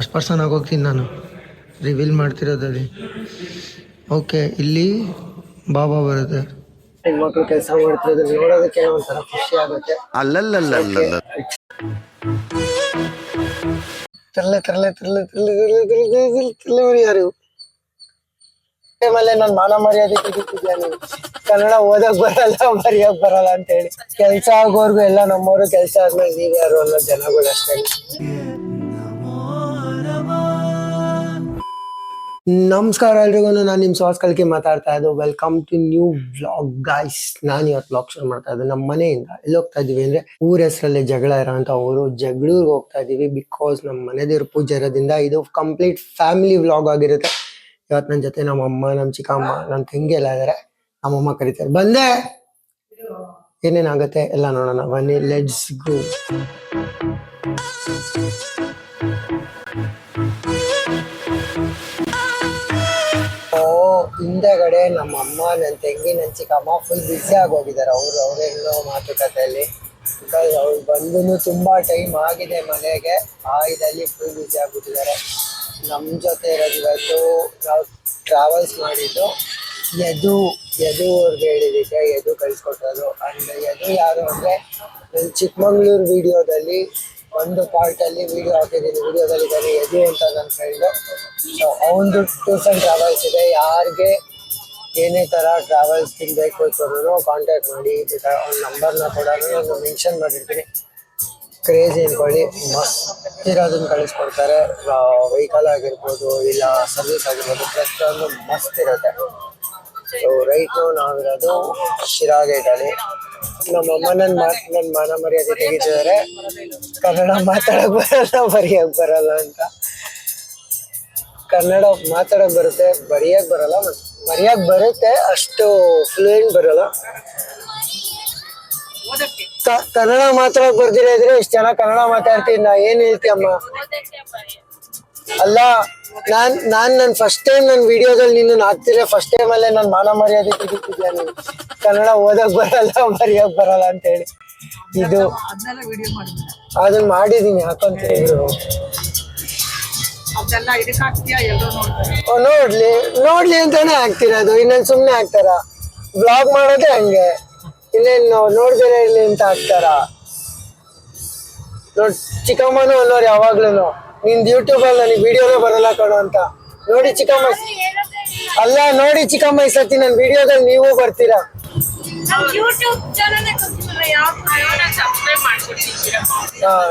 First person ಆಗೋಗ್ತೀನಿ ನಾನು reveal ಮಾಡ್ತಿರೋದಲ್ಲಿ. Okay, ಇಲ್ಲಿ ಬಾಬಾ ಬರುತ್ತೆ. ಹೆಣ್ಮಕ್ಳು ಕೆಲಸ ಮಾಡ್ತಿರೋದು ನೋಡೋದಕ್ಕೆ ಒಂಥರ ಖುಷಿ ಆಗುತ್ತೆ. ಅಲ್ಲಲ್ಲಲ್ಲ ತರಲೆ ತರಲೆ ತರಲೆ ತರಲೆ ತರಲೆ ತರಲೆ ಯಾರು ಮೇಲೆ ನಾನು ಮಾನ ಮರ್ಯಾದೆ ತೆಗಿತಿದ್ಯಾನು. ಕನ್ನಡ ಓದಕ್ ಬರಲ್ಲ, ಬರೆಯಕ್ ಬರಲ್ಲ ಅಂತ ಹೇಳಿ ಕೆಲ್ಸ ಆಗೋರ್ಗು ಎಲ್ಲ ನಮ್ಮವರು, ಕೆಲ್ಸ ಆದ್ಮೇಲೆ ನೀವ್ ಯಾರು ಅನ್ನೋ ಜನಗಳು ಅಷ್ಟೇ. ನಮಸ್ಕಾರ ಎಲ್ರಿಗೂ, ನಾನು ನಿಮ್ ಶ್ವಾಸ ಕಲ್ಕಿ ಮಾತಾಡ್ತಾ ಇದ್ದು. Welcome to new vlog guys. ನಾನು ಇವತ್ತು ವ್ಲಾಗ್ ಶುರು ಮಾಡ್ತಾ ಇದ್ದು ನಮ್ಮ ಮನೆಯಿಂದ. ಎಲ್ಲಿ ಹೋಗ್ತಾ ಇದೀವಿ ಅಂದ್ರೆ ಊರ ಹೆಸರಲ್ಲಿ ಜಗಳ ಇರೋಂತ ಊರು ಜಗಳೂರ್ಗೆ ಹೋಗ್ತಾ ಇದೀವಿ. ಬಿಕಾಸ್ ನಮ್ಮ ಮನೆ ದೇವ್ರ ಪೂಜೆ ಇರೋದ್ರಿಂದ ಇದು ಕಂಪ್ಲೀಟ್ ಫ್ಯಾಮಿಲಿ ವ್ಲಾಗ್ ಆಗಿರುತ್ತೆ. ಇವತ್ತು ನನ್ನ ಜೊತೆ ನಮ್ಮ ಅಮ್ಮ, ನಮ್ಮ ಚಿಕ್ಕಮ್ಮ, ನನ್ನ ತಂಗಿ ಎಲ್ಲ ಇದಾರೆ. ನಮ್ಮಮ್ಮ ಕರೀತಾರೆ, ಬಂದೆ. ಏನೇನಾಗುತ್ತೆ ಎಲ್ಲ ನೋಡೋಣ ಬನ್ನಿ, ಲೆಟ್ಸ್ ಗೋ. ಹಿಂದೆಗಡೆ ನಮ್ಮ ಅಮ್ಮ, ನನ್ನ ತಂಗಿ, ನನ್ನ ಚಿಕ್ಕಮ್ಮ ಫುಲ್ ಬಿಸಿ ಆಗೋಗಿದ್ದಾರೆ. ಅವರೆಲ್ಲೋ ಮಾತುಕತೆಯಲ್ಲಿ. ಬಿಕಾಸ್ ಅವ್ರು ಬಂದು ತುಂಬಾ ಟೈಮ್ ಆಗಿದೆ ಮನೆಗೆ. ಇದರಲ್ಲಿ ಫುಲ್ ಬಿಸಿ ಆಗ್ಬಿಟ್ಟಿದ್ದಾರೆ. ನಮ್ಮ ಜೊತೆ ಇರೋದು ಇವತ್ತು ನಾವು ಟ್ರಾವೆಲ್ಸ್ ಮಾಡಿದ್ದು ಯದು ಅವ್ರಿಗೆ ಹೇಳಿದಕ್ಕೆ ಯದು ಕಳಿಸ್ಕೊಟ್ಟೋದು. ಅಂಡ್ ಯದು ಯಾರು ಅಂದರೆ ನನ್ನ ಚಿಕ್ಕಮಂಗ್ಳೂರು ವಿಡಿಯೋದಲ್ಲಿ ಒಂದು ಪಾರ್ಟಲ್ಲಿ ವಿಡಿಯೋ ಹಾಕಿದ್ದೀನಿ. ವಿಡಿಯೋದಲ್ಲಿ ಇದ್ದಾನೆ ಯದು ಅಂತ ನನ್ನ ಫ್ರೆಂಡು. ಸೊ ಅವನದು ಟೂರ್ಸ್ ಆ್ಯಂಡ್ ಟ್ರಾವೆಲ್ಸ್ ಇದೆ. ಯಾರಿಗೆ ಏನೇ ಥರ ಟ್ರಾವೆಲ್ಸ್ ಬೇಕು ಇಟ್ಕೊಂಡು ಕಾಂಟ್ಯಾಕ್ಟ್ ಮಾಡಿ. ಅವ್ನ ನಂಬರ್ನ ಕೂಡ ನಾನು ಮೆನ್ಷನ್ ಮಾಡಿರ್ತೀನಿ. ಕ್ರೇಜ್ ಅನ್ಕೊಳ್ಳಿ, ಮಸ್ತ್ ಇರೋದನ್ನ ಕಳಿಸ್ಕೊಡ್ತಾರೆ. ವೆಹಿಕಲ್ ಆಗಿರ್ಬೋದು, ಇಲ್ಲ ಸರ್ವಿಸ್ ಆಗಿರ್ಬೋದು, ಪ್ರತಿಯೊಂದು ಮಸ್ತ್ ಇರುತ್ತೆ. ಸೊ ರೈಟ್ ನಾವಿರೋದು ಶಿರಾ ಗೇಟಲ್ಲಿ. ನಮ್ಮಮ್ಮ ನನ್ನ ಮಾನ ಮರ್ಯಾದೆ ತೆಗಿತಿದ್ದಾರೆ. ಕನ್ನಡ ಮಾತಾಡಕ್ ಬರಲ್ಲ, ಬರೆಯಕ್ ಬರಲ್ಲ ಅಂತ. ಕನ್ನಡ ಮಾತಾಡಕ್ ಬರುತ್ತೆ, ಬರೆಯಕ್ ಬರಲ್ಲ. ಬರೆಯಕ್ ಬರುತ್ತೆ, ಅಷ್ಟು ಫ್ಲೂಯೆಂಟ್ ಬರಲ್ಲ. ಕನ್ನಡ ಮಾತಾಡಕ್ ಬರ್ದಿರ ಇದ್ರೆ ಇಷ್ಟು ಜನ ಕನ್ನಡ ಮಾತಾಡ್ತೀನಿ. ನಾ ಏನ್ ಹೇಳ್ತೀಯಮ್ಮ? ಅಲ್ಲ, ನನ್ನ ಫಸ್ಟ್ ಟೈಮ್ ನನ್ನ ವಿಡಿಯೋದಲ್ಲಿ ನಿನ್ನ ಹಾಕ್ತಿದ್ರೆ ಫಸ್ಟ್ ಟೈಮ್ ಅಲ್ಲೇ ನಾನು ಮಾನ ಮರ್ಯಾದೆ ತೆಗಿತಿದ್ಯಾ. ನೀನು ಕನ್ನಡ ಓದಕ್ ಬರಲ್ಲ, ಬರೆಯಕ್ ಬರಲ್ಲ ಅಂತ ಹೇಳಿ. ಇದು ಅದನ್ನ ಮಾಡಿದೀನಿ, ಹಾಕೊಂತ ಇದ್ರು. ನೋಡ್ಲಿ ಅಂತಾನೆ ಹಾಕ್ತಿರೋದು. ಇನ್ನೇನ್ ಸುಮ್ನೆ ಹಾಕ್ತಾರ? ಬ್ಲಾಗ್ ಮಾಡೋದೇ ಹಂಗೆ. ಇನ್ನೇನು ನೋಡ್ದೇನೆ ಇರ್ಲಿ ಅಂತ ಹಾಕ್ತಾರ? ನೋಡ್, ಚಿಕ್ಕಮ್ಮನೂ ಅನ್ನೋರು ಯಾವಾಗ್ಲೂ ನಿಂದು ಯೂಟ್ಯೂಬ್ ಅಲ್ಲಿ ನನಗೆ ವಿಡಿಯೋನೇ ಬರಲ್ಲ ಕಣೋ ಅಂತ. ನೋಡಿ ಚಿಕ್ಕಮ್ಮ, ಅಲ್ಲ ನೋಡಿ ಚಿಕ್ಕಮ್ಮ, ಈ ಸತಿ ನನ್ನ ವಿಡಿಯೋದಲ್ಲಿ ನೀವು ಬರ್ತೀರಾ.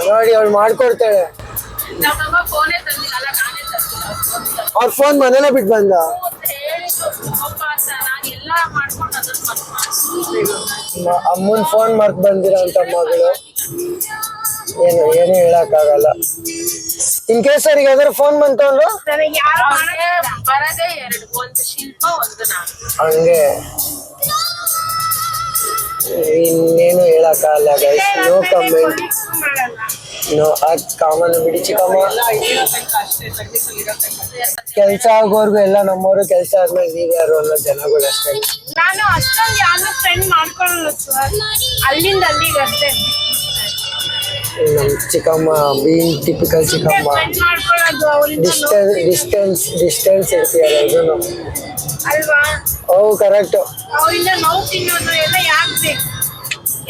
ನೋಡಿ ಅವ್ಳು ಮಾಡ್ಕೊಡ್ತಾಳೆ. ಅವ್ರ ಫೋನ್ ಮನೇಲೆ ಬಿಟ್ಟು ಬಂದ. ಅಮ್ಮನ್ ಫೋನ್ ಮರ್ತ್ ಬಂದಿರೋ ಅಂತ ಮಗಳು. ಏನು ಹೇಳಕ್ಕಾಗಲ್ಲ. ಇನ್ ಕೇಸ್ ಅವ್ರಿಗೆ ಯಾವ್ದಾರು ಫೋನ್ ಬಂತು ಅಂದ್ರು ಹಂಗೆ ಇನ್ನೇನು ಹೇಳಕ್ಕಾಗಲ್ಲ ಗೈಸ್. No comment, no. ಅದ್ ಕಾಮನ್ ಬಿಡಿ ಚಿಕ್ಕಮ್ಮ. ಕೆಲ್ಸ ಆಗೋರ್ಗು ಎಲ್ಲ ನಮ್ಮವರು, ಕೆಲ್ಸ ಆದ್ಮೇಲೆ ನೀವ್ ಯಾರು ಅನ್ನೋ ಜನಗಳು ಅಷ್ಟೇ. ನಾನು ಅಷ್ಟೊಂದು ಯಾರು ಫ್ರೆಂಡ್ ಮಾಡ್ಕೊಳ್ಳಲ್ಲ ಸರ್. ಅಲ್ಲಿಂದ ಅಲ್ಲಿಗೆ ಅಷ್ಟೇ. ನಮ್ ಚಿಕ್ಕಮ್ಮ ಬೀನ್ ಟಿಪಿಕಲ್ ಚಿಕ್ಕಮ್ಮ. ಡಿಸ್ಟೆನ್ಸ್ ಇರ್ತೀಯಲ್ಲ ಇದನ್ನು ಅಲ್ವಾ? ಓ ಕರೆಕ್ಟ್. ಅವರಿಂದ ನೋವು ತಿನ್ನೋದು ಎಲ್ಲ ಯಾಕೆ ಬೇಕು?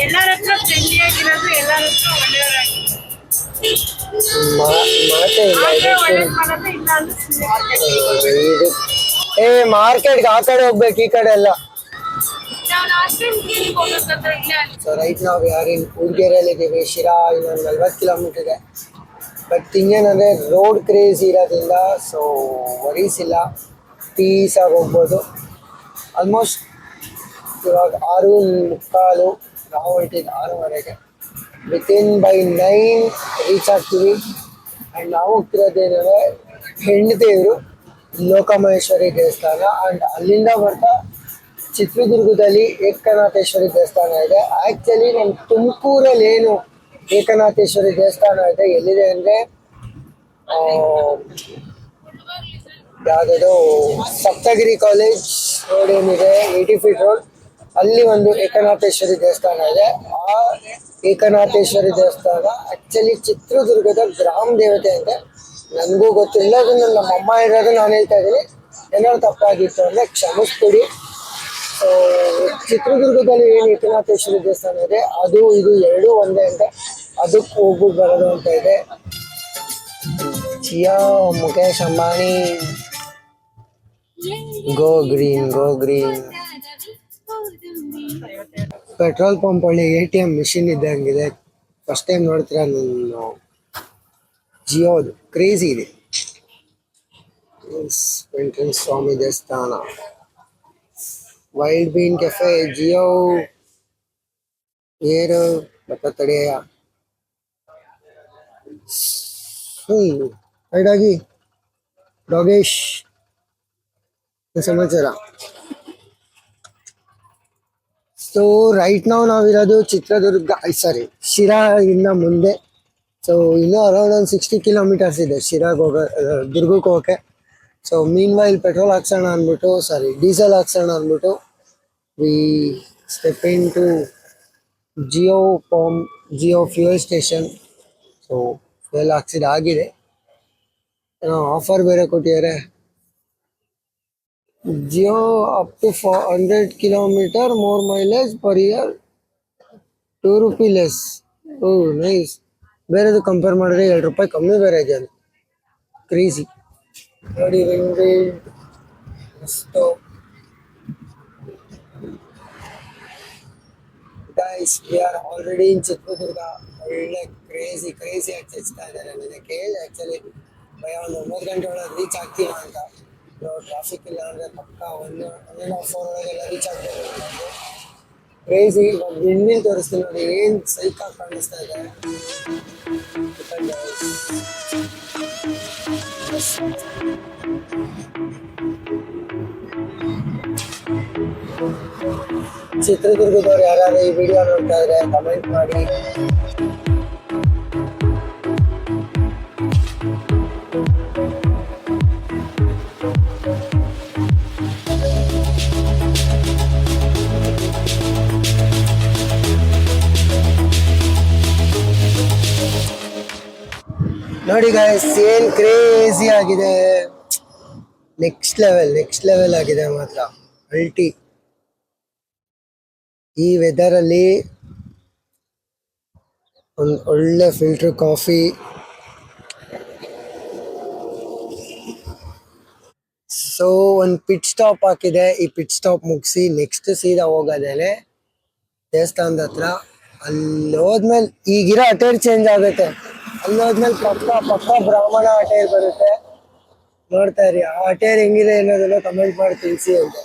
ಎಲ್ಲರ ಹತ್ರ ಫ್ರೆಂಡ್ಲಿ ಆಗಿರೋದು, ಎಲ್ಲರ ಹತ್ರ ಒಳ್ಳೆಯವರಾಗಿರೋದು. ಮಾತೇ ಇಲ್ಲ. ಮಾರ್ಕೆಟ್ಗೆ ಆ ಕಡೆ ಹೋಗ್ಬೇಕು, ಈ ಕಡೆ ಎಲ್ಲ. ಸೊ ರೈಟ್ ನಾವು ಯಾರಿನ್ ಉಡ್ಗೆರೆಯಲ್ಲಿ ಇದ್ದೀವಿ. ಶಿರಾ ಇನ್ನೊಂದು 40 ಕಿಲೋಮೀಟರ್ ಇದೆ. ಬಟ್ ಹಿಂಗೇನಂದ್ರೆ ರೋಡ್ ಕ್ರೇಜ್ ಇರೋದ್ರಿಂದ ಸೊ ವರೀಸ್ ಇಲ್ಲ, ಪೀಸ್ ಆಗಿ ಹೋಗ್ಬೋದು. ಆಲ್ಮೋಸ್ಟ್ ಇವಾಗ 6:45, ನಾವು ಹೊರಟಿದ್ದು 6:30. ವಿತಿನ್ ಬೈ 9 ರೀಚ್ ಆಗ್ತೀವಿ. ಆ್ಯಂಡ್ ನಾವು ಹೋಗ್ತಿರೋದೇನಂದರೆ ಹೆಣ್ದೇವರು ಲೋಕಮಹೇಶ್ವರಿ ದೇವಸ್ಥಾನ. ಆ್ಯಂಡ್ ಅಲ್ಲಿಂದ ಬರ್ತಾ ಚಿತ್ರದುರ್ಗದಲ್ಲಿ ಏಕನಾಥೇಶ್ವರಿ ದೇವಸ್ಥಾನ ಇದೆ. ಆ್ಯಕ್ಚುಲಿ ನಮ್ಮ ತುಮಕೂರಲ್ಲಿ ಏನು ಏಕನಾಥೇಶ್ವರಿ ದೇವಸ್ಥಾನ ಇದೆ, ಎಲ್ಲಿದೆ ಅಂದರೆ ಯಾವುದೋ ಸಪ್ತಗಿರಿ ಕಾಲೇಜ್ ರೋಡ್ ಏನಿದೆ, 80 ಫೀಟ್ ರೋಡ್, ಅಲ್ಲಿ ಒಂದು ಏಕನಾಥೇಶ್ವರಿ ದೇವಸ್ಥಾನ ಇದೆ. ಆ ಏಕನಾಥೇಶ್ವರಿ ದೇವಸ್ಥಾನ ಆ್ಯಕ್ಚುಲಿ ಚಿತ್ರದುರ್ಗದ ಗ್ರಾಮ ದೇವತೆ ಅಂತೆ. ನನಗೂ ಗೊತ್ತಿಲ್ಲ, ಅದನ್ನ ನಮ್ಮ ಅಮ್ಮ ಇರೋದು ನಾನು ಹೇಳ್ತಾ ಇದ್ದೀನಿ. ಏನಾದ್ರು ತಪ್ಪಾಗಿತ್ತು ಅಂದರೆ ಕ್ಷಮಿಸ್ಬಿಡಿ. ಸೊ ಚಿತ್ರದುರ್ಗದಲ್ಲಿ ಏನು ಏಕನಾಥೇಶ್ವರಿ ದೇವಸ್ಥಾನ ಇದೆ, ಅದು ಇದು ಎರಡೂ ಒಂದೇ ಅಂತ, ಅದಕ್ಕೆ ಹೋಗ್ಬಿಟ್ಟು ಬರೋದು ಅಂತ ಇದೆ. Jio, Mukesh Ambani, go green, go green. Petrol pump ಒಳ್ಳೆ ATM ಮಿಷಿನ್ ಇದ್ದಂಗಿದೆ. ಫಸ್ಟ್ ಟೈಮ್ ನೋಡ್ತೀರಾ ನಾನು. ಜಿಯೋದು ಕ್ರೇಜಿ ಇದೆ. ವೆಂಕಟೇಶ್ವರ ಸ್ವಾಮಿ ದೇವಸ್ಥಾನ, ವೈಲ್ಡ್ ಬೀನ್ ಕೆಫೆ, ಜಿಯೋ ಏರು ಬತ್ತ ತಡೆಯ ರೈಡಾಗಿ ಯೋಗೇಶ್ ಸಮಾಚಾರ. ಸೊ ರೈಟ್ ನಾವಿರೋದು ಚಿತ್ರದುರ್ಗ, ಸಾರಿ ಶಿರಾ ಇಂದ ಮುಂದೆ. ಸೊ ಇನ್ನೂ ಅರೌಂಡ್ ಒಂದು 60 ಕಿಲೋಮೀಟರ್ಸ್ ಇದೆ ಶಿರಾಗೆ ದುರ್ಗಕ್ಕೆ ಹೋಗೋಕ್ಕೆ. ಸೊ ಮೀನ್ ವೈಲ್ ಪೆಟ್ರೋಲ್ ಹಾಕ್ಸೋಣ ಅಂದ್ಬಿಟ್ಟು, ಸಾರಿ ಡೀಸೆಲ್ ಹಾಕ್ಸೋಣ ಅಂದ್ಬಿಟ್ಟು we step into Jio fuel station. So fuel ಹಾಕ್ಸಿದಾಗಿದೆ, ಏನೋ ಆಫರ್ ಬೇರೆ ಕೊಟ್ಟಿದ್ದಾರೆ. Jio up to 100 kilometre more mileage per year, 2 rupee less. Oh nice. ಬೇರೆದು ಕಂಪೇರ್ ಮಾಡಿದ್ರೆ 2 ರೂಪಾಯಿ ಕಮ್ಮಿ ಬೇರೆ ಇದೆ ಅದು. ಕ್ರೇಜಿ ನೋಡಿ. Guys we are already in Chitradurga. ಒಳ್ಳೆ ಕ್ರೇಜಿ ಆಗಿ ಹೆಚ್ಚಿಸ್ತಾ ಇದ್ದಾರೆ. ನನಗೆ ಕೇಳಿ ಆ್ಯಕ್ಚುಲಿ ಭಯ, ಒಂದು 9 ಗಂಟೆ ಒಳಗೆ ರೀಚ್ ಆಗ್ತೀರಾ ಅಂತ. ಟ್ರಾಫಿಕ್ ಇಲ್ಲ ಅಂದರೆ ಪಕ್ಕ 1.5 hour ಒಳಗೆಲ್ಲ ರೀಚ್ ಆಗ್ತಾರೆ. ಕ್ರೇಜಿ. ಹಿಂದಿನ ತೋರಿಸ್ತೀನಿ ನೋಡಿ, ಏನು ಸೈಕಾಗಿ ಕಾಣಿಸ್ತಾ ಇದೆ. ಚಿತ್ರದುರ್ಗದವ್ರು ಯಾರು ಈ ವಿಡಿಯೋ ನೋಡ್ತಾ ಇದ್ರೆ ಕಮೆಂಟ್ ಮಾಡಿ. ನೋಡಿ ಗಾಯ್ಸ್, ಏನ್ ಕ್ರೇಜಿ ಆಗಿದೆ. ನೆಕ್ಸ್ಟ್ ಲೆವೆಲ್ ಆಗಿದೆ ಮಾತ್ರ. ಅಲ್ಟಿ ಈ ವೆದರ್ ಅಲ್ಲಿ ಒಂದು ಒಳ್ಳೆ ಫಿಲ್ಟರ್ ಕಾಫಿ. ಸೊ ಒಂದು ಪಿಟ್ ಸ್ಟಾಪ್ ಹಾಕಿದೆ. ಈ ಪಿಟ್ ಸ್ಟಾಪ್ ಮುಗಿಸಿ ನೆಕ್ಸ್ಟ್ ಸೀದಾ ಹೋಗೋದೇನೆ ದೇವಸ್ಥಾನದ ಹತ್ರ. ಅಲ್ಲಿ ಹೋದ್ಮೇಲೆ ಈಗಿರೋ ಅಟೇರ್ ಚೇಂಜ್ ಆಗುತ್ತೆ. ಅಲ್ಲಿ ಹೋದ್ಮೇಲೆ ಪಕ್ಕ ಬ್ರಾಹ್ಮಣ ಅಟೇರ್ ಬರುತ್ತೆ. ನೋಡ್ತಾ ಇರಿ, ಆ ಅಟೇರ್ ಹೆಂಗಿದೆ ಅನ್ನೋದನ್ನ ಕಮೆಂಟ್ ಮಾಡಿ ತಿಳಿಸಿ ಅಂತ.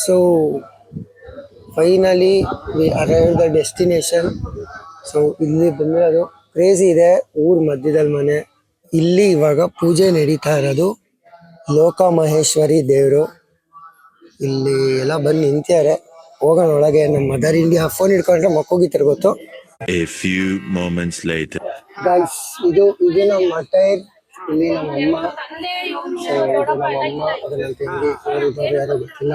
So finally we arrive the destination. So ಇಲ್ಲಿ ಬಂದಿರೋದು ಕ್ರೇಜಿ ಇದೆ. ಊರ್ ಮಧ್ಯದಲ್ಲಿ ಮನೆ. ಇಲ್ಲಿ ಇವಾಗ ಪೂಜೆ ನಡೀತಾ ಇರೋದು. ಲೋಕ ಮಹೇಶ್ವರಿ ದೇವರು ಇಲ್ಲಿ ಎಲ್ಲ ಬಂದು ನಿಂತಿದ್ದಾರೆ. ಹೋಗೋಣ ಒಳಗೆ. ನಮ್ಮ ಮದರ್ ಇಂಡಿಯಾ ಫೋನ್ ಇಟ್ಕೊಂಡ್ರೆ ಮಕ್ಕೋಗಿತ್ತರ ಗೊತ್ತು. A few moments later. Guys, ಇದು ನಮ್ಮ ಅಟೈರ್. ಇಲ್ಲಿ ನಮ್ಮ ಅಮ್ಮ. ಸೊ ಇದು ನಮ್ಮ ಅಮ್ಮ, ಅದು ನನ್ನ ತಂಗಿ. ಇವರಿಬ್ಬರು ಯಾರು ಗೊತ್ತಿಲ್ಲ.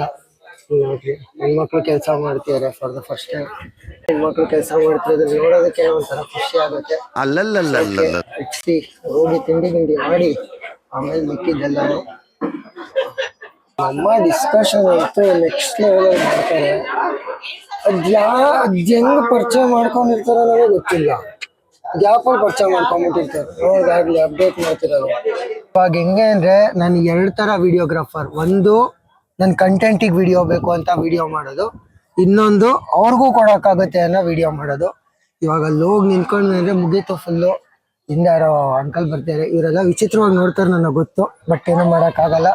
ನೋಡ್ರಿ, ಹೆಣ್ಮಕ್ಳು ಕೆಲಸ ಮಾಡ್ತಿದ್ದಾರೆ ಫಾರ್ ದ ಫಸ್ಟ್ ಟೈಮ್. ಹೆಣ್ಮಕ್ಳು ಕೆಲಸ ಮಾಡ್ತಿರೋದು ನೋಡೋದಕ್ಕೆ ಒಂಥರ ಖುಷಿ ಆಗುತ್ತೆ. ಹೋಗಿ ತಿಂಡಿ ಮಾಡಿ ಆಮೇಲೆ ಮಿಕ್ಕಿದ್ದೆಲ್ಲನು. ನಮ್ಮ ಡಿಸ್ಕಷನ್ ಅಂತೂ ನೆಕ್ಸ್ಟ್ ಲೆವೆಲ್ ಮಾಡ್ತಾರೆ. ಅದ್ ಹೆಂಗ್ ಪರಿಚಯ ಮಾಡ್ಕೊಂಡಿರ್ತಾರೋ ನನಗೆ ಗೊತ್ತಿಲ್ಲ. ಗ್ಯಾಪಲ್ಲಿ ಪರಿಚಯ ಮಾಡ್ಕೊಂಡ್ಬಿಟ್ಟಿರ್ತಾರೆ. ನೋಡಾಗ್ಲಿ ಅಪ್ಡೇಟ್ ಮಾಡ್ತಿರೋದು. ಇವಾಗ ಹೆಂಗೆ ಅಂದ್ರೆ, ನಾನು 2 ಥರ ವಿಡಿಯೋಗ್ರಾಫರ್. ಒಂದು ನನ್ನ ಕಂಟೆಂಟಿಗೆ ವಿಡಿಯೋ ಬೇಕು ಅಂತ ವಿಡಿಯೋ ಮಾಡೋದು, ಇನ್ನೊಂದು ಅವ್ರಿಗೂ ಕೊಡೋಕ್ಕಾಗುತ್ತೆ ಅನ್ನೋ ವಿಡಿಯೋ ಮಾಡೋದು. ಇವಾಗ ಅಲ್ಲಿ ಹೋಗಿ ನಿಂತ್ಕೊಂಡ್ರೆ ಮುಗೀತು ಫುಲ್ಲು. ಹಿಂದೆ ಯಾರೋ ಅಂಕಲ್ ಬರ್ತಾರೆ. ಇವರೆಲ್ಲ ವಿಚಿತ್ರವಾಗಿ ನೋಡ್ತಾರೆ, ನನಗೆ ಗೊತ್ತು, ಬಟ್ ಏನೂ ಮಾಡೋಕ್ಕಾಗಲ್ಲ.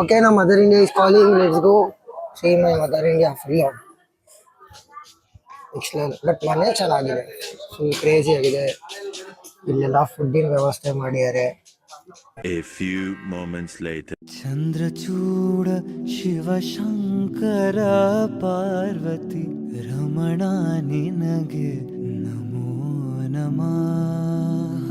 ಓಕೆ, ನಮ್ಮ mother India is calling, let's go see my mother India full next level. But ಮನೆ ಚೆನ್ನಾಗಿದೆ, ಫುಲ್ ಕ್ರೇಜಿ ಆಗಿದೆ. ಇಲ್ಲೆಲ್ಲ ಫುಡ್ಡಿನ ವ್ಯವಸ್ಥೆ ಮಾಡಿದ್ದಾರೆ. A few moments later. Chandrachud Shivashankara Parvati Ramana ನಿನಗೆ ನಮೋ ನಮಃ.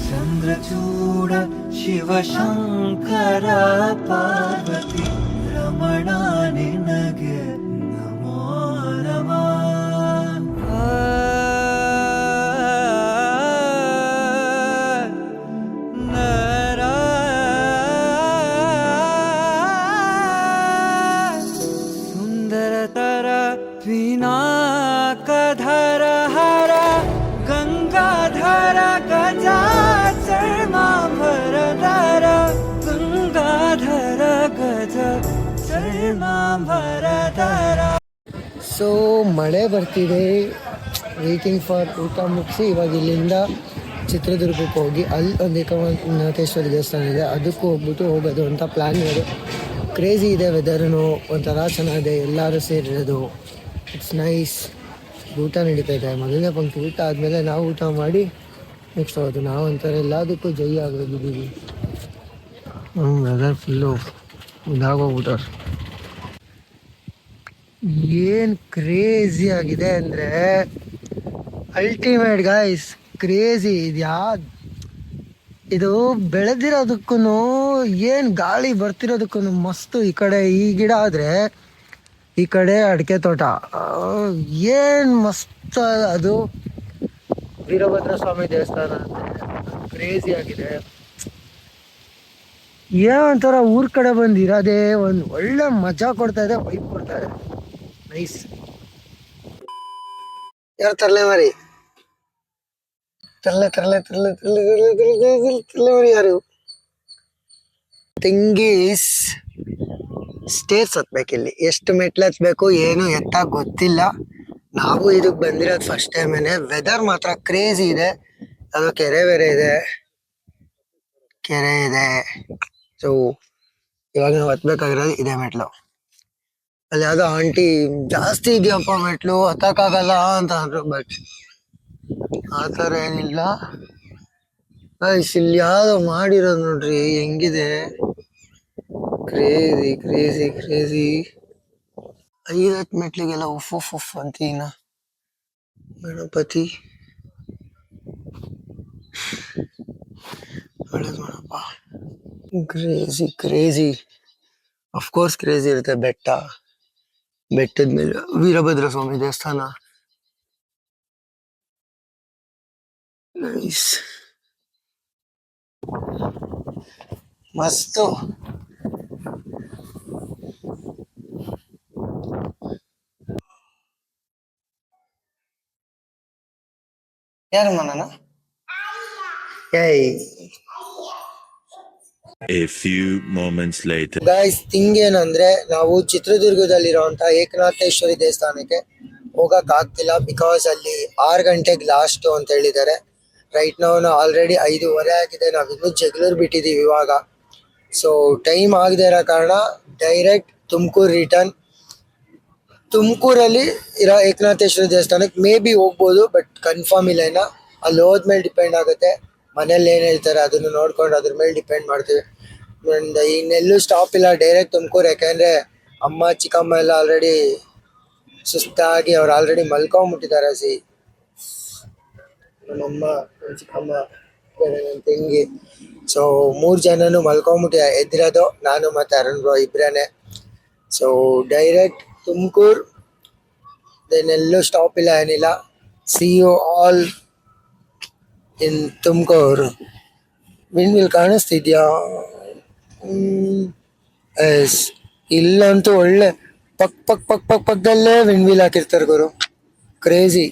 ಚಂದ್ರಚೂಡ ಶಿವಶಂಕರ ಪಾರ್ವತಿ ರಮಣ ನಿನಗೆ ನಮೋ ನಮಃ. ಸುಂದರತರ ಪಿನಾಕಧರ ಹರ ಗಂಗಾಧರ ಗಜಾಚರ್ಮಾಂಬರಧರ ಗಂಗಾಧರ ಗಜ ಚರ್ಮಾಂಬರಧರ. ಸೊ ಮಳೆ ಬರ್ತಿದೆ, ವೇಟಿಂಗ್ ಫಾರ್ ಊಟ ಮುಗಿಸಿ ಇವಾಗ ಇಲ್ಲಿಂದ ಚಿತ್ರದುರ್ಗಕ್ಕೆ ಹೋಗಿ ಅಲ್ಲಿ ಒಂದು ಏಕನಾಥೇಶ್ವರ ದೇವಸ್ಥಾನ ಇದೆ, ಅದಕ್ಕೂ ಹೋಗ್ಬಿಟ್ಟು ಹೋಗೋದು ಅಂತ ಪ್ಲ್ಯಾನ್ ಇದೆ. ಕ್ರೇಜಿ ಇದೆ, ವೆದರ್ನು ಒಂಥರ ಚೆನ್ನಾಗಿದೆ, ಎಲ್ಲರೂ ಸೇರಿರೋದು, ಇಟ್ಸ್ ನೈಸ್. ಊಟ ನಡೀತಾ ಇದೆ, ಮೊದಲನೇ ಪಂಕ್ತಿ ಊಟ ಆದಮೇಲೆ ನಾವು ಊಟ ಮಾಡಿ ನೆಕ್ಸ್ಟ್ ಹೋಗೋದು. ನಾವು ಒಂಥರ ಎಲ್ಲದಕ್ಕೂ ಜೈ ಆಗೋಗಿದ್ದೀವಿ. Weather full ಇದಾಗೋಗ್ಬಿಟ್ಟ. ಏನು ಕ್ರೇಜಿ ಆಗಿದೆ ಅಂದರೆ ಅಲ್ಟಿಮೇಟ್ ಗೈಸ್, ಕ್ರೇಜಿ. ಇದು ಬೆಳೆದಿರೋದಕ್ಕೂ ಏನು ಗಾಳಿ ಬರ್ತಿರೋದಕ್ಕೂ ಮಸ್ತು. ಈ ಕಡೆ ಈ ಗಿಡ ಆದರೆ ಈ ಕಡೆ ಅಡಿಕೆ ತೋಟ, ಏನು ಮಸ್ತ್. ಅದು ವೀರಭದ್ರ ಸ್ವಾಮಿ ದೇವಸ್ಥಾನ ಕ್ರೇಜಿ ಆಗಿದೆ. ಏನೋ ಒಂಥರ ಊರ್ ಕಡೆ ಬಂದು ಇರೋದೇ ಒಂದು ಒಳ್ಳೆ ಮಜಾ ಕೊಡ್ತಾ ಇದೆ, ವೈಬ್ ಕೊಡ್ತಾ ಇದೆ. ನೈಸ್. ಯಾರು ತರಲೆ ಮರಿ, ತರಲೆ ತರಲೆ ತರಲೆ ತರಲೆ ತರಲೆ ಮರಿ ಯಾರು? ತಿಂಗೀಸ್ ಸ್ಟೇರ್ಸ್ ಹತ್ಬೇಕು. ಇಲ್ಲಿ ಎಷ್ಟು ಮೆಟ್ಲು ಹತ್ಬೇಕು ಏನು ಎತ್ತ ಗೊತ್ತಿಲ್ಲ. ನಾವು ಇದಕ್ಕೆ ಬಂದಿರೋದು ಫಸ್ಟ್ ಟೈಮೇನೆ. ವೆದರ್ ಮಾತ್ರ ಕ್ರೇಜಿ ಇದೆ. ಅದು ಕೆರೆ ಬೇರೆ ಇದೆ, ಕೆರೆ ಇದೆ. ಸೊ ಇವಾಗ ನಾವು ಹತ್ಬೇಕಾಗಿರೋದು ಇದೇ ಮೆಟ್ಲು. ಅಲ್ಲಿ ಯಾವುದೋ ಆಂಟಿ ಜಾಸ್ತಿ ಇದೆಯಪ್ಪ ಮೆಟ್ಲು ಹತ್ತಕ್ಕಾಗಲ್ಲ ಅಂತ ಅಂದ್ರು, ಬಟ್ ಆ ಥರ ಏನಿಲ್ಲ. ಇಲ್ಲಿ ಯಾವುದೋ ಮಾಡಿರೋದು ನೋಡ್ರಿ ಹೆಂಗಿದೆ, ಕ್ರೇಜಿ ಕ್ರೇಜಿ ಕ್ರೇಜಿ. 5 ಮೆಟ್ಲಿಗೆಲ್ಲ ಉಫ್ ಉಫ್ ಉಫ್ ಅಂತೀನ. ಗಣಪತಿ ಒಳ್ಳೇದು ಮಾಡಪ್ಪ. ಕ್ರೇಜಿ ಕ್ರೇಜಿ, ಅಫ್ಕೋರ್ಸ್ ಕ್ರೇಜಿ ಇರುತ್ತೆ. ಬೆಟ್ಟದ ಮೇಲೆ ವೀರಭದ್ರ ಸ್ವಾಮಿ ದೇವಸ್ಥಾನ, ನೈಸ್ ಮಸ್ತು. ಯಾರು ಮನನ ಏಯ್. A few moments later. Guys, thing ಏನಂದ್ರೆ ನಾವು ಚಿತ್ರದುರ್ಗದಲ್ಲಿರುವಂತ ಏಕನಾಥೇಶ್ವರಿ ದೇವಸ್ಥಾನಕ್ಕೆ ಹೋಗಕ್ ಆಗ್ತಿಲ್ಲ, ಬಿಕಾಸ್ ಅಲ್ಲಿ 6 ಗಂಟೆಗೆ ಲಾಸ್ಟ್ ಅಂತ ಹೇಳಿದ್ದಾರೆ. ರೈಟ್ ನಾವು ಆಲ್ರೆಡಿ 5:15 ಆಗಿದೆ, ನಾವಿನ್ನೂ ಜಗಳೂರು ಬಿಟ್ಟಿದೀವಿ ಇವಾಗ. ಸೊ ಟೈಮ್ ಆಗದೆ ಇರೋ ಕಾರಣ ಡೈರೆಕ್ಟ್ ತುಮಕೂರು ರಿಟರ್ನ್. ತುಮಕೂರಲ್ಲಿ ಇರೋ ಏಕನಾಥೇಶ್ವರಿ ದೇವಸ್ಥಾನಕ್ಕೆ ಮೇ ಬಿ ಹೋಗ್ಬೋದು, ಬಟ್ ಕನ್ಫರ್ಮ್ ಇಲ್ಲ. ಇನ್ನ ಅಲ್ಲಿ ಹೋದ್ಮೇಲೆ ಡಿಪೆಂಡ್ ಆಗುತ್ತೆ, ಮನೇಲಿ ಏನು ಹೇಳ್ತಾರೆ ಅದನ್ನು ನೋಡ್ಕೊಂಡು ಅದ್ರ ಮೇಲೆ ಡಿಪೆಂಡ್ ಮಾಡ್ತೀವಿ. ಇನ್ನೆಲ್ಲೂ ಸ್ಟಾಪ್ ಇಲ್ಲ, ಡೈರೆಕ್ಟ್ ತುಮಕೂರು. ಯಾಕೆಂದರೆ ಅಮ್ಮ ಚಿಕ್ಕಮ್ಮ ಎಲ್ಲ ಆಲ್ರೆಡಿ ಸುಸ್ತಾಗಿ ಅವ್ರು ಆಲ್ರೆಡಿ ಮಲ್ಕೊಂಬಿಟ್ಟಿದ್ದಾರೆ. ನಮ್ಮಮ್ಮ, ನನ್ನ ಚಿಕ್ಕಮ್ಮ, ನನ್ನ ತಂಗಿ. ಸೊ 3 ಜನನು ಮಲ್ಕೊಂಬಿಟ್ಟಿದ್ದಾರೆ. ಎದ್ದಿರೋದು ನಾನು ಮತ್ತು ಅರುಣ್ ಬ್ರೋ ಇಬ್ಬರೇ. ಸೊ ಡೈರೆಕ್ಟ್ ತುಮಕೂರು, ಎಲ್ಲೂ ಸ್ಟಾಪ್ ಇಲ್ಲ ಏನಿಲ್ಲ. See you all in Tumakuru. Wind ಕಾಣಿಸ್ತಿದ್ಯಾ? ಎಸ್, ಇಲ್ಲಂತೂ ಒಳ್ಳೆ ಪಕ್ಕದಲ್ಲೇ ವಿಂಡ್ ವೀಲ್ ಹಾಕಿರ್ತಾರೆ ಗುರು. Crazy.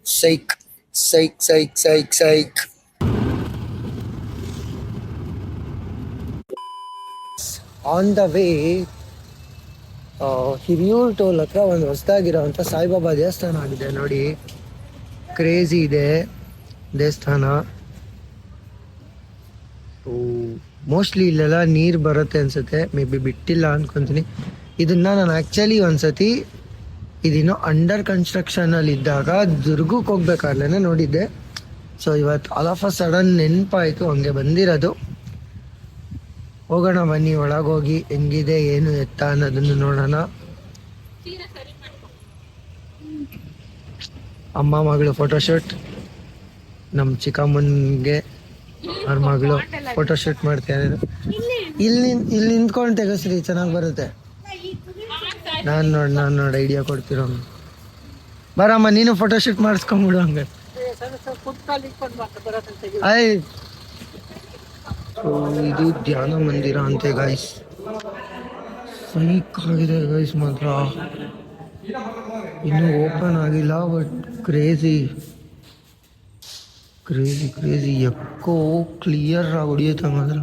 Psych psych psych psych psych. On the way Hiriyur toll ಹತ್ರ ಒಂದು ಹೊಸದಾಗಿರೋಂಥ ಸಾಯಿಬಾಬಾ ದೇವಸ್ಥಾನ ಆಗಿದೆ ನೋಡಿ. ಕ್ರೇಜಿ ಇದೆ ದೇವಸ್ಥಾನ. ಮೋಸ್ಟ್ಲಿ ಇಲ್ಲೆಲ್ಲ ನೀರು ಬರುತ್ತೆ ಅನ್ಸುತ್ತೆ, ಮೇ ಬಿ ಬಿಟ್ಟಿಲ್ಲ ಅನ್ಕೊಂತೀನಿ. ಇದನ್ನ ನಾನು ಆ್ಯಕ್ಚುಲಿ ಒಂದ್ಸತಿ ಇದಿನ್ನೂ ಅಂಡರ್ ಕನ್ಸ್ಟ್ರಕ್ಷನಲ್ಲಿ ಇದ್ದಾಗ ದುರ್ಗಕ್ಕೆ ಹೋಗ್ಬೇಕಾದ್ಲೇ ನೋಡಿದ್ದೆ. ಸೊ ಇವತ್ತು ಆಲ್ ಆಫ್ ಅ ಸಡನ್ ನೆನಪಾಯಿತು, ಹಂಗೆ ಬಂದಿರೋದು. ಹೋಗೋಣ ಬನ್ನಿ, ಒಳಗೋಗಿ ಹೆಂಗಿದೆ ಏನು ಎತ್ತ ಅನ್ನೋದನ್ನು ನೋಡೋಣ. ಅಮ್ಮ ಮಗಳು ಫೋಟೋಶೂಟ್, ನಮ್ಮ ಚಿಕ್ಕಮ್ಮನಿಗೆ ಅವ್ರ ಮಗಳು ಫೋಟೋಶೂಟ್ ಮಾಡ್ತಾರೆ. ಇಲ್ಲಿ ನಿಂತ್ಕೊಂಡು ತೆಗೆಸ್ರಿ, ಚೆನ್ನಾಗಿ ಬರುತ್ತೆ. ನಾನು ನೋಡಿ ಐಡಿಯಾ ಕೊಡ್ತಿರೋ. ಬರಮ್ಮ ನೀನು ಫೋಟೋಶೂಟ್ ಮಾಡಿಸ್ಕೊಂಬಿಡು ಹಂಗೆ. ಇದು ಧ್ಯಾನ ಮಂದಿರ ಅಂತೆ ಗೈಸ್, ಸೈಕ್ ಆಗಿದೆ ಗೈಸ್. ಮಾತ್ರ ಇನ್ನೂ ಓಪನ್ ಆಗಿಲ್ಲ, ಬಟ್ ಕ್ರೇಜಿ ಎಕ್ಕೋ ಕ್ಲಿಯರ್ ಆಗಿ ಹೊಡಿಯುತ್ತೆ ಮಾತ್ರ.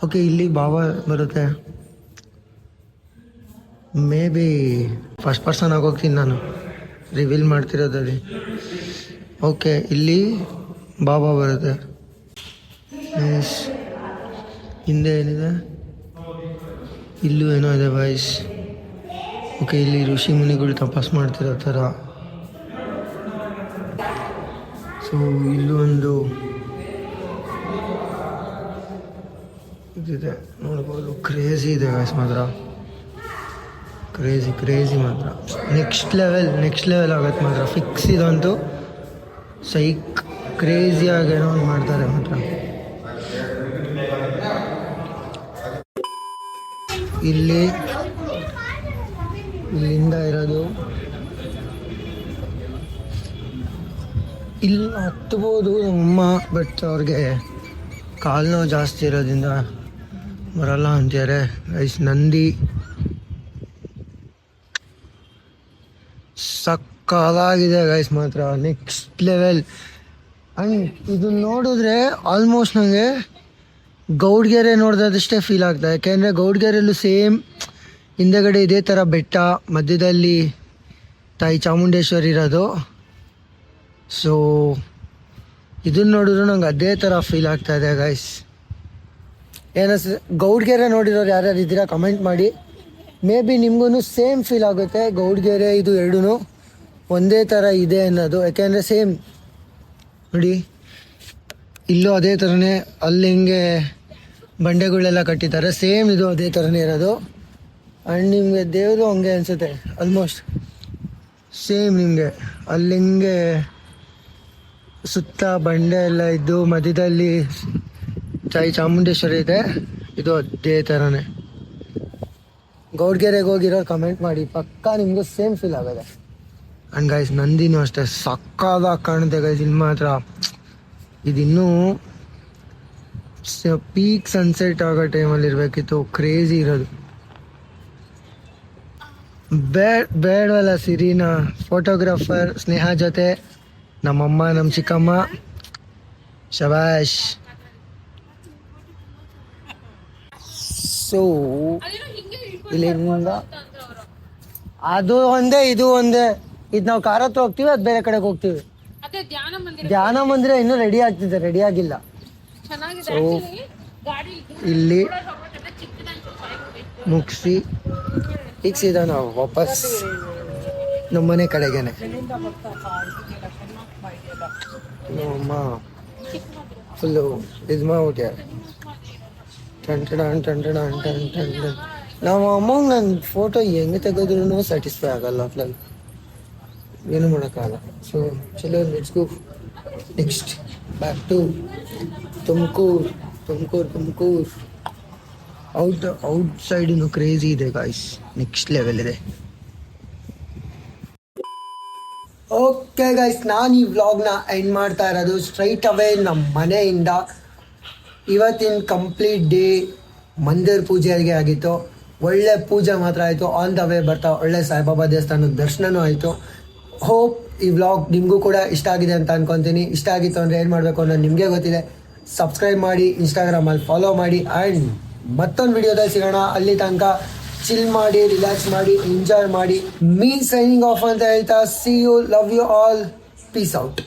ಓಕೆ, ಇಲ್ಲಿ ಬಾಬಾ ಬರುತ್ತೆ. ಮೇ ಬಿ ಫಸ್ಟ್ ಪರ್ಸನ್ ಆಗೋಗ್ತೀನಿ ನಾನು, ರಿವೀಲ್ ಮಾಡ್ತಿರೋದಲ್ಲಿ. ಓಕೆ, ಇಲ್ಲಿ ಬಾಬಾ ಬರುತ್ತೆ. ಹಿಂದೆ ಏನಿದೆ, ಇಲ್ಲೂ ಏನೋ ಇದೆ ಬಾಯ್ಸ್. ಓಕೆ, ಇಲ್ಲಿ ಋಷಿ ಮುನಿಗಳು ತಪಾಸ್ ಮಾಡ್ತಿರೋ ಥರ. ಸೊ ಇಲ್ಲೂ ಒಂದು ಇದಿದೆ ನೋಡ್ಬೋದು. ಕ್ರೇಜಿ ಇದೆ ಗಾಯ್ಸ್ ಮಾತ್ರ, ಕ್ರೇಜಿ ಮಾತ್ರ. ನೆಕ್ಸ್ಟ್ ಲೆವೆಲ್ ಆಗತ್ತೆ ಮಾತ್ರ, ಫಿಕ್ಸ್ ಇದಂತೂ. ಸೈಕ್ ಕ್ರೇಜಿಯಾಗಿ ಏನೋ ಒಂದು ಮಾಡ್ತಾರೆ ಮಾತ್ರ. ಇಲ್ಲಿಂದ ಇರೋದು, ಇಲ್ಲಿ ಹತ್ಬೋದು ನಮ್ಮಮ್ಮ, ಬಟ್ ಅವ್ರಿಗೆ ಕಾಲು ನೋವು ಜಾಸ್ತಿ ಇರೋದ್ರಿಂದ ಬರಲ್ಲ ಅಂತಾರೆ. ನಂದಿ ಸಕ್ಕದಾಗಿದೆ ಗೈಸ್ ಮಾತ್ರ, ನೆಕ್ಸ್ಟ್ ಲೆವೆಲ್. ಆ್ಯಂಡ್ ಇದು ನೋಡಿದ್ರೆ ಆಲ್ಮೋಸ್ಟ್ ನನಗೆ ಗೌಡ್ಗೆರೆ ನೋಡಿದಷ್ಟೇ ಫೀಲ್ ಆಗ್ತದೆ. ಯಾಕೆಂದರೆ ಗೌಡ್ಗೆರೆಯಲ್ಲೂ ಸೇಮ್ ಹಿಂದೆಗಡೆ ಇದೇ ಥರ ಬೆಟ್ಟ, ಮಧ್ಯದಲ್ಲಿ ತಾಯಿ ಚಾಮುಂಡೇಶ್ವರಿ ಇರೋದು. ಸೊ ಇದನ್ನ ನೋಡಿದ್ರು ನಂಗೆ ಅದೇ ಥರ ಫೀಲ್ ಆಗ್ತಾ ಇದೆ ಗೈಸ್. ಗೌಡ್ಗೆರೆ ನೋಡಿರೋರು ಯಾರ್ಯಾರು ಇದ್ದೀರಾ ಕಮೆಂಟ್ ಮಾಡಿ. ಮೇ ಬಿ ನಿಮ್ಗೂ ಸೇಮ್ ಫೀಲ್ ಆಗುತ್ತೆ, ಗೌಡ್ಗೆರೆ ಇದು ಎರಡೂ ಒಂದೇ ಥರ ಇದೆ ಅನ್ನೋದು. ಯಾಕೆಂದರೆ ಸೇಮ್ ನೋಡಿ, ಇಲ್ಲೂ ಅದೇ ಥರನೇ, ಅಲ್ಲಿ ಹಿಂಗೆ ಬಂಡೆಗಳೆಲ್ಲ ಕಟ್ಟಿದ್ದಾರೆ, ಸೇಮ್ ಇದು ಅದೇ ಥರನೇ ಇರೋದು. ಆ್ಯಂಡ್ ನಿಮಗೆ ದೇವರು ಹಂಗೆ ಅನಿಸುತ್ತೆ ಆಲ್ಮೋಸ್ಟ್ ಸೇಮ್. ನಿಮಗೆ ಅಲ್ಲಿ ಹಿಂಗೆ ಸುತ್ತ ಬಂಡೆ ಎಲ್ಲ ಇದ್ದು ಮಧ್ಯದಲ್ಲಿ ತಾಯಿ ಚಾಮುಂಡೇಶ್ವರಿ ಇದೆ, ಇದು ಅದೇ ಥರನೇ. ಗೌಡ್ಗೆರೆಗೆ ಹೋಗಿರೋ ಕಮೆಂಟ್ ಮಾಡಿ, ಪಕ್ಕಾ ನಿಮಗೂ ಸೇಮ್ ಫೀಲ್ ಆಗೋದೆ. ಆ್ಯಂಡ್ ಗೈಸ್ ನಂದಿನೂ ಅಷ್ಟೇ ಸಕ್ಕದಾಗಿ ಕಾಣುತ್ತೆ ಗೈಸ್. ಇಲ್ಲಿ ಮಾತ್ರ ಇದಿನ್ನೂ ಪೀಕ್ ಸನ್ಸೆಟ್ ಆಗೋ ಟೈಮಲ್ಲಿ ಇರಬೇಕಿತ್ತು, ಕ್ರೇಜಿ ಇರೋದು. ಬೇಡವಲ್ಲ ಸಿರಿನ ಫೋಟೋಗ್ರಾಫರ್ ಸ್ನೇಹ ಜೊತೆ, ನಮ್ಮಮ್ಮ ನಮ್ಮ ಚಿಕ್ಕಮ್ಮ, ಶಬಾಷ್. ಸೊ ಇಲ್ಲಿಂದ ಅದು ಒಂದೇ ಇದು ಒಂದೇ. ಇದು ನಾವು ಕಾರ್ ಹತ್ರ ಹೋಗ್ತೀವಿ, ಅದು ಬೇರೆ ಕಡೆಗೆ ಹೋಗ್ತೀವಿ. ಧ್ಯಾನ ಮಂದಿರ ಇನ್ನೂ ರೆಡಿ ಆಗ್ತಿದೆ, ರೆಡಿ ಆಗಿಲ್ಲ. ಸೊ ಇಲ್ಲಿ ಮುಗಿಸಿ ಈಗ ಸೀದಾ ನಾವು ವಾಪಸ್ ನಮ್ಮನೆ ಕಡೆಗೇನೆ. ನಮ್ಮಮ್ಮ ಫುಲ್ಲು ಇದು ಮಾಡ್ಬಿಟ್ಯ ನಮ್ಮ ಅಮ್ಮಂಗೆ ನನ್ನ ಫೋಟೋ ಹೆಂಗೆ ತೆಗೆದ್ರೂ ಸ್ಯಾಟಿಸ್ಫೈ ಆಗಲ್ಲ, ಅಟ್ಲಲ್ಲಿ ಏನು ಮಾಡೋಕ್ಕಾಗಲ್ಲ. ಸೊ ಚಲೋ let's go next back to Tumakuru. Outside ಇನ್ನು ಕ್ರೇಜಿ ಇದೆ ಗಾಯ್ಸ್, ನೆಕ್ಸ್ಟ್ ಲೆವೆಲ್ ಇದೆ. ಓಕೆ ಗೈಸ್, ನಾನು ಈ ವ್ಲಾಗ್ನ ಎಂಡ್ ಮಾಡ್ತಾ ಇರೋದು ಸ್ಟ್ರೈಟ್ ಅವೇ ನಮ್ಮ ಮನೆಯಿಂದ. ಇವತ್ತಿನ ಕಂಪ್ಲೀಟ್ ಡೇ ಮಂದಿರ ಪೂಜೆಗೆ ಆಗಿತ್ತು. ಒಳ್ಳೆ ಪೂಜೆ ಮಾತ್ರ ಆಯಿತು. ಆನ್ ದ ವೇ ಬರ್ತಾ ಒಳ್ಳೆ ಸಾಯಿಬಾಬಾ ದೇವಸ್ಥಾನದ ದರ್ಶನವೂ ಆಯಿತು. ಹೋಪ್ ಈ ವ್ಲಾಗ್ ನಿಮಗೂ ಕೂಡ ಇಷ್ಟ ಆಗಿದೆ ಅಂತ ಅನ್ಕೊತೀನಿ. ಇಷ್ಟ ಆಗಿತ್ತು ಅಂದರೆ ಏನು ಮಾಡಬೇಕು ಅನ್ನೋದು ನಿಮಗೆ ಗೊತ್ತಿದೆ. ಸಬ್ಸ್ಕ್ರೈಬ್ ಮಾಡಿ, ಇನ್ಸ್ಟಾಗ್ರಾಮಲ್ಲಿ ಫಾಲೋ ಮಾಡಿ. ಆ್ಯಂಡ್ ಮತ್ತೊಂದು ವಿಡಿಯೋದಲ್ಲಿ ಸಿಗೋಣ. ಅಲ್ಲಿ ತನಕ ಚಿಲ್ ಮಾಡಿ, ರಿಲ್ಯಾಕ್ಸ್ ಮಾಡಿ, ಎಂಜಾಯ್ ಮಾಡಿ. ಮೀ ಸೈನಿಂಗ್ ಆಫ್ ಅಂತ ಹೇಳ್ತಾ see you, love you all, peace out.